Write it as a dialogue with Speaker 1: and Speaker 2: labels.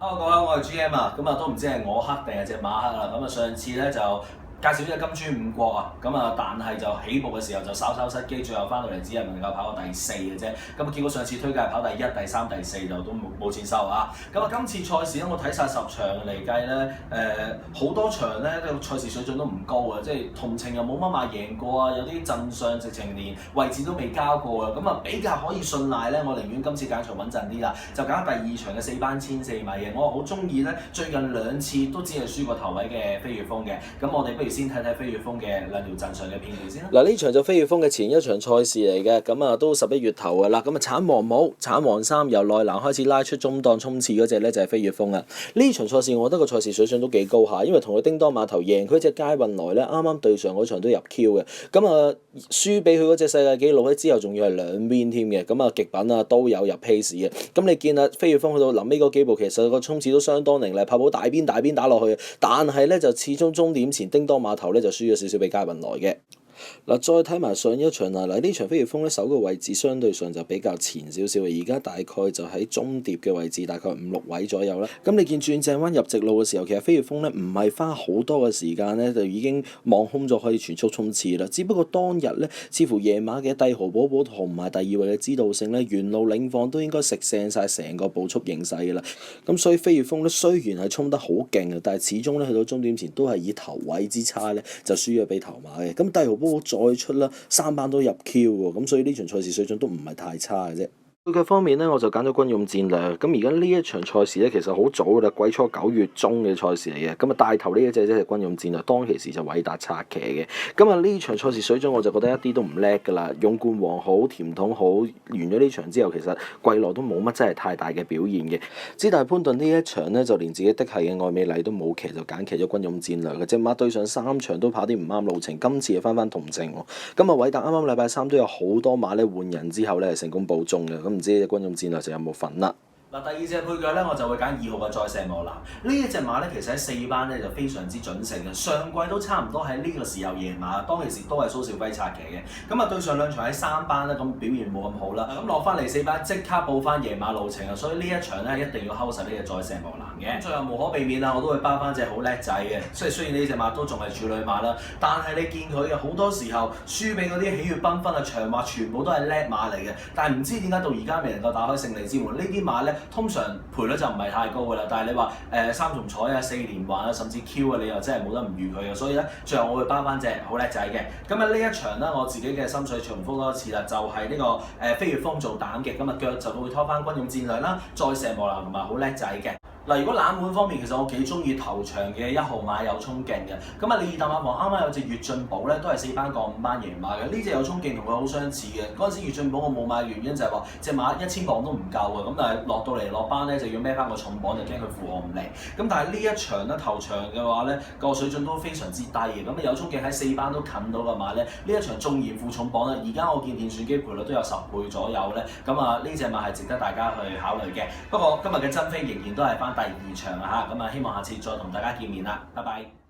Speaker 1: Hello，各位，我係 GM 啊，咁都唔知係我黑定係隻馬黑啦。咁上次咧就介紹咗隻金磚五國啊，但係就起步嘅時候就稍稍失機，最後翻到嚟只係能夠跑到第4嘅啫。結果上次推介係跑第1、第3、第4就都冇錢收啊。今次賽事咧，我睇晒10場嚟計咧，好多場咧個賽事水準都唔高啊，即係同程又冇乜馬贏過啊，有啲陣上直情連位置都未交過啊。比較可以信賴咧，我寧願今次揀場穩陣啲啦，就揀第2場嘅4班1400米嘅。我好中意咧，最近2次都只係輸過頭位嘅飛越風嘅。咁我哋不如先睇睇飛越風嘅2條陣上嘅片段先啦。
Speaker 2: 嗱，呢場就飛越風嘅前一場賽事嚟嘅，都11月頭嘅啦。橙黃帽、橙黃衫由內欄開始拉出中檔衝刺嗰隻咧就係飛越風啊。呢場賽事我覺得個賽事水準都幾高下，因為同佢叮當碼頭贏佢隻佳運來咧，啱啱對上嗰場都入 Q 嘅。輸俾佢嗰隻世界紀錄咧之後，仲要係2 win 添嘅。極品啊都有入 pace 嘅。你見啊飛越風去到臨尾嗰幾步，其實個衝刺都相當凌厲，跑步大邊打落去，但係咧就始終終點前叮當碼頭咧就輸咗少少俾佳運來嘅。再睇埋上一場呢場飛越風咧守嘅位置相對上就比較前少少嘅，而家大概就喺中碟嘅位置，大概5、6位左右啦。你見轉正彎入直路嘅時候，其實飛越風咧唔係花好多嘅時間咧，就已經望空咗可以全速衝刺啦。只不過當日咧，似乎夜馬嘅帝豪寶寶同埋第2位嘅知道性咧，沿路領放都應該食正晒成個步速形勢嘅啦。所以飛越風咧雖然係衝得好勁啊，但係始終咧去到終點前都係以頭位之差咧就輸咗俾頭馬嘅。帝豪寶寶再出啦，3班都入 Q 喎，所以呢場賽事水準都唔係太差嘅啫。配腳方面咧，我就揀咗軍用戰略。而家呢一場賽事咧，其實好早噶啦，季初9月中嘅賽事嚟嘅。帶頭呢一隻係軍用戰略，當其時就偉達策騎嘅。呢場賽事水準我就覺得一啲都唔叻噶啦。勇冠王好，甜筒好，完咗呢場之後，其實季內都冇乜真係太大嘅表現嘅。之但潘頓呢一場咧，就連自己的係嘅愛美麗都冇騎，就揀騎咗軍用戰略嘅。隻馬對上3場都跑啲唔啱路程，今次又翻同程喎。偉達啱啱禮拜3都有好多馬咧換人之後咧成功保中嘅。唔知隻軍用戰略就有冇份啦？
Speaker 1: 第2隻配腳咧，我就會揀2號嘅再石磨男。呢一隻馬咧，其實喺4班咧就非常之準成嘅。上季都差唔多喺呢個時候贏馬，當其時都係蘇兆輝策騎嘅。對上2場喺3班咧，咁表現冇咁好啦。落翻嚟4班即刻報翻贏馬路程啊！所以呢一場咧一定要睺實呢隻再石磨男嘅。最後無可避免啊，我都會包翻隻好叻仔嘅。雖然呢隻馬都仲係處女馬啦，但係你見佢嘅好多時候輸俾嗰啲喜悅繽紛啊長馬，全部都係叻馬嚟嘅。但係唔知點解到而家未能夠打開勝利之門。呢啲馬咧通常賠率就唔係太高㗎啦，但係你話3重彩啊、4連環啊，甚至 Q 啊，你又真係冇得唔預佢嘅。所以咧，最後我會包翻隻好叻仔嘅。呢一場咧，我自己嘅心水重複多一次啦，就係呢個飛越風做膽嘅，腳就會拖翻軍用戰略啦，再石磨男同埋好叻仔嘅。如果冷門方面，其實我幾中意頭場嘅1號馬有衝勁嘅。李爾達馬房啱啱有隻粵進寶咧，都係4班槓5班贏馬嘅。呢隻有衝勁同佢好相似嘅。嗰陣時粵進寶我冇買嘅原因就係話隻馬1000磅都唔夠啊。但係落到嚟落班咧就要孭翻個重磅，就驚佢負荷唔嚟。但係呢一場咧頭場嘅話咧個水準都非常之低嘅。有衝勁喺4班都近到嘅馬咧，呢一場縱然負重磅咧，而家我見電算機賠率都有10倍左右咧。呢隻馬係值得大家去考慮嘅。不過今日嘅真飛仍然都係翻第2場啊嚇，希望下次再同大家見面啦，拜拜。